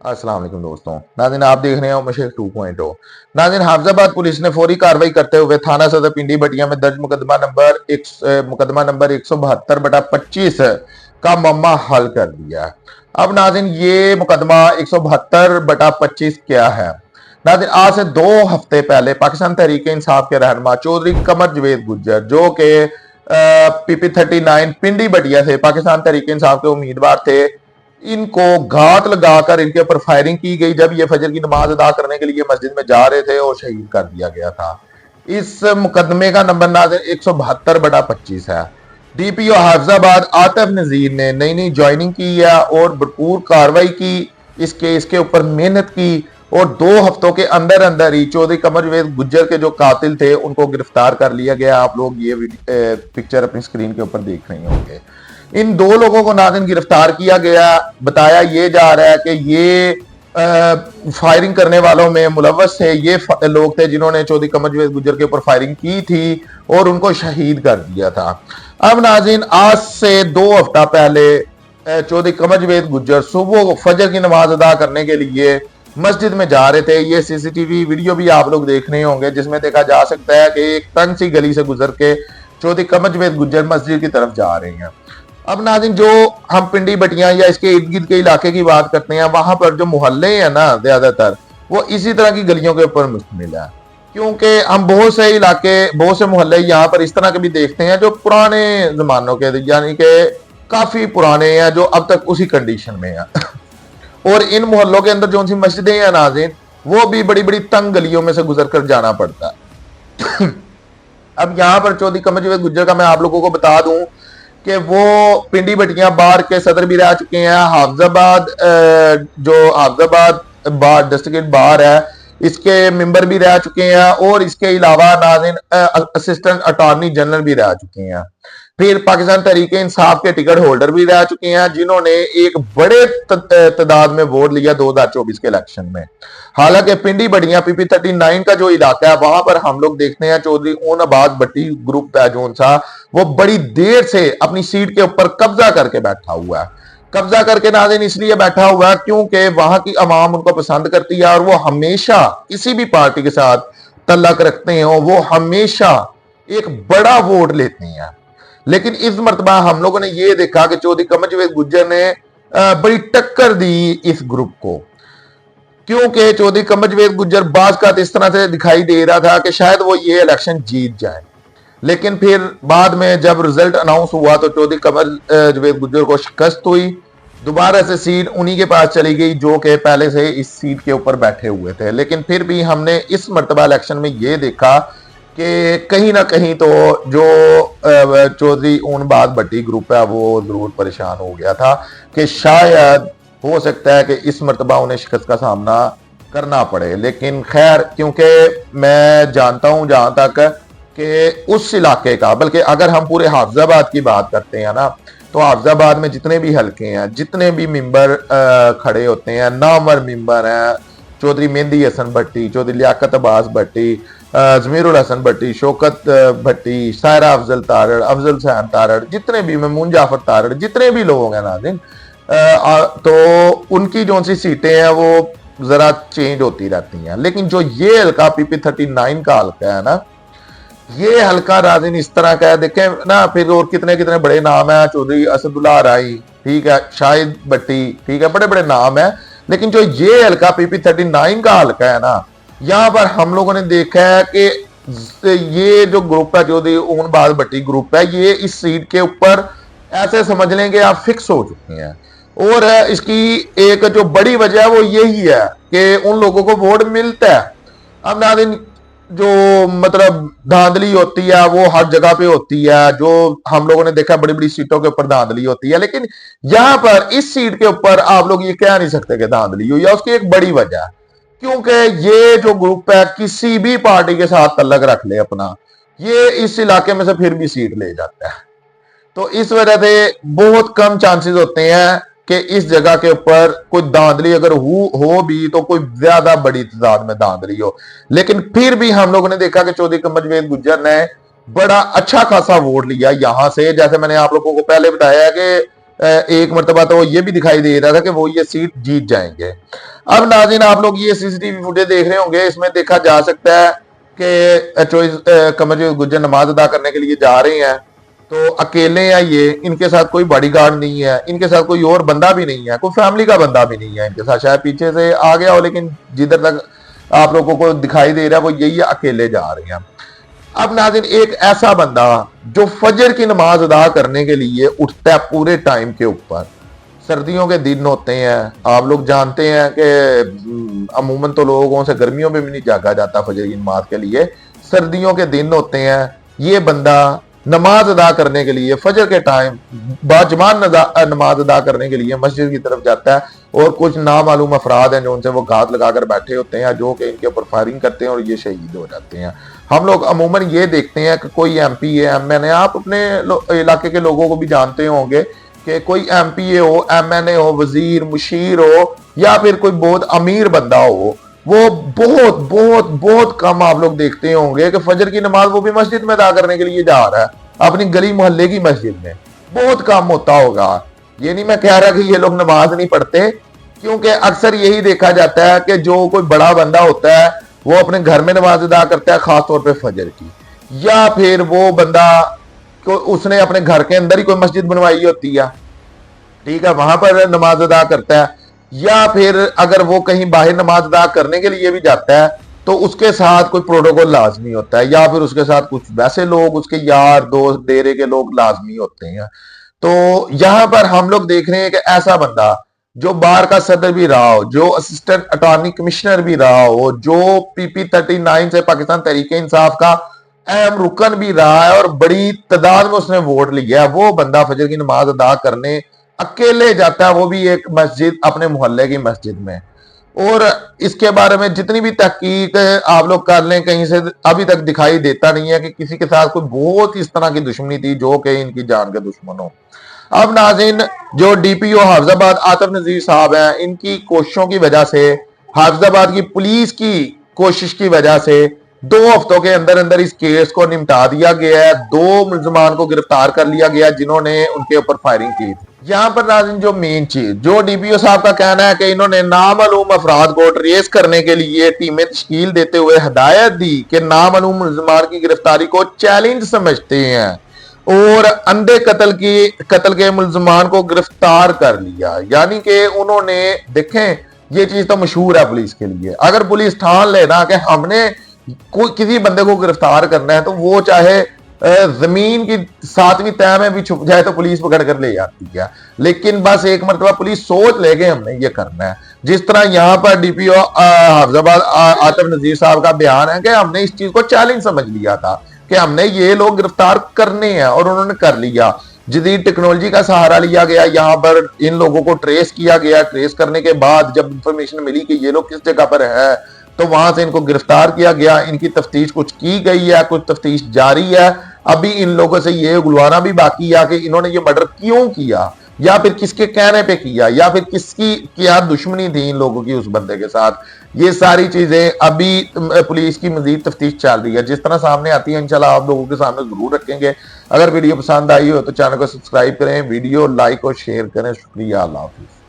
अस्सलाम वालेकुम दोस्तों। नाज़रीन, आप देख रहे हो मशहूर 2.0। नाज़रीन, हाफिजाबाद पुलिस ने फौरी कार्रवाई करते हुए थाना सदर पिंडी भटिया में दर्ज मुकदमा नंबर 172/25 का मामला हल कर दिया। अब नाज़रीन, ये मुकदमा 172/25 क्या है? नाज़रीन, आज से 2 हफ्ते पहले पाकिस्तान तहरीक इंसाफ के रहनुमा चौधरी कमर जवेद गुज्जर, जो के PP39 पिंडी भटिया से पाकिस्तान तहरीक इंसाफ के उम्मीदवार थे, इनको घात लगाकर इनके ऊपर फायरिंग की गई जब ये फजर की नमाज अदा करने के लिए मस्जिद में जा रहे थे और शहीद कर दिया गया था। इस मुकदमे का नंबर नाज़रीन 172/25 है। DPO हाफिजाबाद आतिफ नजीर ने नई नई ज्वाइनिंग की है और भरपूर कार्रवाई की, इसके ऊपर मेहनत की और 2 हफ्तों के अंदर अंदर ही चौधरी कमर जवेद गुज्जर के जो कातिल थे उनको गिरफ्तार कर लिया गया। आप लोग ये पिक्चर अपनी स्क्रीन के ऊपर देख रहे होंगे। इन 2 लोगों को नाज़रीन गिरफ्तार किया गया। बताया ये जा रहा है कि ये फायरिंग करने वालों में मुलव्वस थे। ये लोग थे जिन्होंने चौधरी कमर जवेद गुज्जर के ऊपर फायरिंग की थी और उनको शहीद कर दिया था। अब नाज़रीन, आज से 2 हफ्ता पहले चौधरी कमर जवेद गुज्जर सुबह फजर की नमाज अदा करने के लिए मस्जिद में जा रहे थे। ये CCTV वीडियो भी आप लोग देख रहे होंगे, जिसमें देखा जा सकता है कि एक तंग सी गली से गुजर के चौधरी कमर जवेद गुज्जर मस्जिद की तरफ जा रहे हैं। अब नाज़रीन, जो हम पिंडी भटिया या इसके इर्द गिर्द के इलाके की बात करते हैं, वहां पर जो मोहल्ले हैं ना, ज्यादातर वो इसी तरह की गलियों के ऊपर मुश्तमिल है, क्योंकि हम बहुत से इलाके, बहुत से मोहल्ले यहाँ पर इस तरह के भी देखते हैं जो पुराने जमानों के, यानी कि काफी पुराने हैं, जो अब तक उसी कंडीशन में है। और इन मोहल्लों के अंदर जो सी मस्जिदें हैं नाज़रीन, वो भी बड़ी बड़ी तंग गलियों में से गुजर कर जाना पड़ता है। अब यहाँ पर चौधरी कमर जवेद गुज्जर का मैं आप लोगों को बता दूं कि वो पिंडी भटिया बार के सदर भी रह चुके हैं। हाफिजाबाद जो हाफिजाबाद बार डिस्ट्रिक्ट बार है, इसके मेंबर भी रह चुके हैं और इसके अलावा नाज़रीन असिस्टेंट अटॉर्नी जनरल भी रह चुके हैं। फिर पाकिस्तान तहरीक इंसाफ के टिकट होल्डर भी रह चुके हैं, जिन्होंने एक बड़े तादाद में वोट लिया 2024 के इलेक्शन में। हालांकि पिंडी भटिया PP39 का जो इलाका है, वहां पर हम लोग देखते हैं चौधरी ऊन अब्बास भट्टी ग्रुप है जो सा, वो बड़ी देर से अपनी सीट के ऊपर कब्जा करके बैठा हुआ है। कब्जा करके नाज़रीन इसलिए बैठा हुआ है क्योंकि वहां की अवाम उनको पसंद करती है और वो हमेशा किसी भी पार्टी के साथ तल्लक रखते हैं, वो हमेशा एक बड़ा वोट लेते हैं। लेकिन इस मरतबा हम लोगों ने ये देखा कि चौधरी कमर जवेद गुज्जर ने बड़ी टक्कर दी इस ग्रुप को, क्योंकि चौधरी कमर जवेद गुज्जर बाज का इस तरह से दिखाई दे रहा था कि शायद वो ये इलेक्शन जीत जाए। लेकिन फिर बाद में जब रिजल्ट अनाउंस हुआ तो चौधरी कमर जवेद गुज्जर को शिकस्त हुई। दोबारा से सीट उन्हीं के पास चली गई जो कि पहले से इस सीट के ऊपर बैठे हुए थे। लेकिन फिर भी हमने इस मरतबा इलेक्शन में ये देखा कि कहीं ना कहीं तो जो चौधरी ऊन बाज भट्टी ग्रुप है वो जरूर परेशान हो गया था कि शायद हो सकता है कि इस मरतबा उन्हें शिकस्त का सामना करना पड़े। लेकिन खैर, क्योंकि मैं जानता हूं जहां तक कि उस इलाके का, बल्कि अगर हम पूरे हाफिजाबाद की बात करते हैं ना, तो हाफिजाबाद में जितने भी हल्के हैं, जितने भी मेंबर खड़े होते हैं, नामवर मेंबर हैं, चौधरी मेहंदी हसन भट्टी, चौधरी लियाकत अब्बास भट्टी, जमीरुल हसन भट्टी, शौकत भट्टी, सायरा अफजल तारड़, अफजल हुसैन तारड़, जितने भी, महमूद जाफर तारड़, जितने भी लोग हैं नाज़रीन, तो उनकी जो सी सीटें हैं वो जरा चेंज होती रहती हैं। लेकिन जो ये हल्का PP39 का हल्का है ना, ये हल्का नाज़रीन इस तरह का है, देखें ना, फिर और कितने कितने बड़े नाम है, चौधरी असदुल्ला राई, ठीक है, शाहिद भट्टी, ठीक है, बड़े बड़े नाम है। लेकिन जो ये हल्का PP39 का हल्का है ना, यहां पर हम लोगों ने देखा है कि ये जो ग्रुप है, चौधरी ऊन बाज भट्टी ग्रुप है, ये इस सीट के ऊपर ऐसे समझ लेंगे आप फिक्स हो चुके हैं। और इसकी एक जो बड़ी वजह है वो यही है कि उन लोगों को वोट मिलता है। अब नाज़रीन, जो मतलब धांधली होती है वो हर जगह पे होती है, जो हम लोगों ने देखा बड़ी बड़ी सीटों के ऊपर धांधली होती है, लेकिन यहां पर इस सीट के ऊपर आप लोग ये कह नहीं सकते कि धांधली हुई है। उसकी एक बड़ी वजह है, क्योंकि ये जो ग्रुप है किसी भी पार्टी के साथ तल्लक रख ले अपना, ये इस इलाके में से फिर भी सीट ले जाता है। तो इस वजह से बहुत कम चांसेस होते हैं कि इस जगह के ऊपर कोई धांधली अगर हो भी तो कोई ज्यादा बड़ी तादाद में धांधली हो। लेकिन फिर भी हम लोगों ने देखा कि चौधरी कमर जवेद गुज्जर ने बड़ा अच्छा खासा वोट लिया यहां से। जैसे मैंने आप लोगों को पहले बताया कि एक मरतबा तो ये भी दिखाई दे रहा था कि वो ये सीट जीत जाएंगे। अब नाज़रीन, आप लोग ये सीसीटीवी फुटेज देख रहे होंगे, इसमें देखा जा सकता है कि चॉइस कमरजीत गुज्जर नमाज अदा करने के लिए जा रहे हैं, तो अकेले हैं ये, इनके साथ कोई बॉडीगार्ड नहीं है, इनके साथ कोई और बंदा भी नहीं है, कोई फैमिली का बंदा भी नहीं है इनके साथ, शायद पीछे से आ गया हो, लेकिन जिधर तक आप लोगों को दिखाई दे रहा है वो यही है, अकेले जा रहे हैं। अब नाज़रीन, एक ऐसा बंदा जो फजर की नमाज अदा करने के लिए उठता है पूरे टाइम के ऊपर, सर्दियों के दिन होते हैं, आप लोग जानते हैं कि अमूमन तो लोगों से गर्मियों में भी नहीं जागा जाता फजर की नमाज के लिए, सर्दियों के दिन होते हैं, ये बंदा नमाज अदा करने के लिए फजर के टाइम बाजमान नमाज अदा करने के लिए मस्जिद की तरफ जाता है, और कुछ नामालूम अफराद हैं जो उनसे वो घात लगाकर बैठे होते हैं, जो कि इनके ऊपर फायरिंग करते हैं और ये शहीद हो जाते हैं। हम लोग अमूमन ये देखते हैं कि कोई एमपी है, एमएनए, आप अपने इलाके के लोगों को भी जानते होंगे कि कोई एमपी हो, एमएनए हो, वजीर, मुशीर हो, या फिर कोई बहुत अमीर बंदा हो, वो बहुत बहुत बहुत कम आप लोग देखते होंगे कि फजर की नमाज वो भी मस्जिद में अदा करने के लिए जा रहा है, अपनी गली मोहल्ले की मस्जिद में, बहुत कम होता होगा। ये नहीं मैं कह रहा कि ये लोग नमाज नहीं पढ़ते, क्योंकि अक्सर यही देखा जाता है कि जो कोई बड़ा बंदा होता है वो अपने घर में नमाज अदा करता है, खासतौर पर फजर की, या फिर वो बंदा को उसने अपने घर के अंदर ही कोई मस्जिद बनवाई होती है, ठीक है, वहां पर नमाज अदा करता है, या फिर अगर वो कहीं बाहर नमाज अदा करने के लिए भी जाता है तो उसके साथ कोई प्रोटोकॉल लाजमी होता है, या फिर उसके साथ कुछ वैसे लोग, उसके यार दोस्त डेरे के लोग लाजमी होते हैं। तो यहां पर हम लोग देख रहे हैं कि ऐसा बंदा जो बार का सदर भी रहा हो, जो असिस्टेंट अटॉर्नी कमिश्नर भी रहा हो, जो PP39 से पाकिस्तान तहरीक इंसाफ का अहम रुकन भी रहा है और बड़ी तादाद में उसने वोट लिया है, वो बंदा फजर की नमाज अदा करने अकेले जाता है, वो भी एक मस्जिद, अपने मोहल्ले की मस्जिद में। और इसके बारे में जितनी भी तहकीक आप लोग कर लें, कहीं से अभी तक दिखाई देता नहीं है कि किसी के साथ कोई बहुत इस तरह की दुश्मनी थी जो कि इनकी जान के दुश्मन हो। अब नाज़रीन, जो डीपीओ हाफिजाबाद आतिफ नजीर साहब हैं, इनकी कोशिशों की वजह से, हाफिजाबाद की पुलिस की कोशिश की वजह से 2 हफ्तों के अंदर अंदर इस केस को निपटा दिया गया है, 2 मुलजमान को गिरफ्तार कर लिया गया जिन्होंने उनके ऊपर फायरिंग की थी। यहाँ पर नाज़रीन, जो मेन चीज, जो डीपीओ साहब का कहना है कि इन्होंने नामालूम अफराद को ट्रेस करने के लिए टीमें तश्कील देते हुए हिदायत दी कि नामालूम मुलजमान की गिरफ्तारी को चैलेंज समझते हैं, और अंधे कत्ल के मुलजमान को गिरफ्तार कर लिया। यानी कि उन्होंने, देखें, ये चीज तो मशहूर है पुलिस के लिए, अगर पुलिस ठान लेना कि हमने कोई किसी बंदे को गिरफ्तार करना है तो वो चाहे जमीन की 7वीं तह में भी छुप जाए तो पुलिस पकड़ कर ले जाती है, लेकिन बस एक मरतबा पुलिस सोच ले गए हमने ये करना है। जिस तरह यहाँ पर डीपीओ हाफिजाबाद आतिफ नजीर साहब का बयान है कि हमने इस चीज को चैलेंज समझ लिया था कि हमने ये लोग गिरफ्तार करने हैं, और उन्होंने कर लिया। जदीद टेक्नोलॉजी का सहारा लिया गया, यहाँ पर इन लोगों को ट्रेस किया गया, ट्रेस करने के बाद जब इंफॉर्मेशन मिली कि ये लोग किस जगह पर है तो वहां से इनको गिरफ्तार किया गया। इनकी तफ्तीश कुछ की गई है, कुछ तफ्तीश जारी है, अभी इन लोगों से ये उगलवाना भी बाकी है कि इन्होंने ये मर्डर क्यों किया, या फिर किसके कहने पे किया, या फिर किसकी क्या दुश्मनी थी इन लोगों की उस बंदे के साथ। ये सारी चीजें अभी पुलिस की मजीद तफ्तीश चल रही है, जिस तरह सामने आती है इंशाल्लाह आप लोगों के सामने जरूर रखेंगे। अगर वीडियो पसंद आई हो तो चैनल को सब्सक्राइब करें, वीडियो लाइक और शेयर करें। शुक्रिया, अल्लाह हाफिज।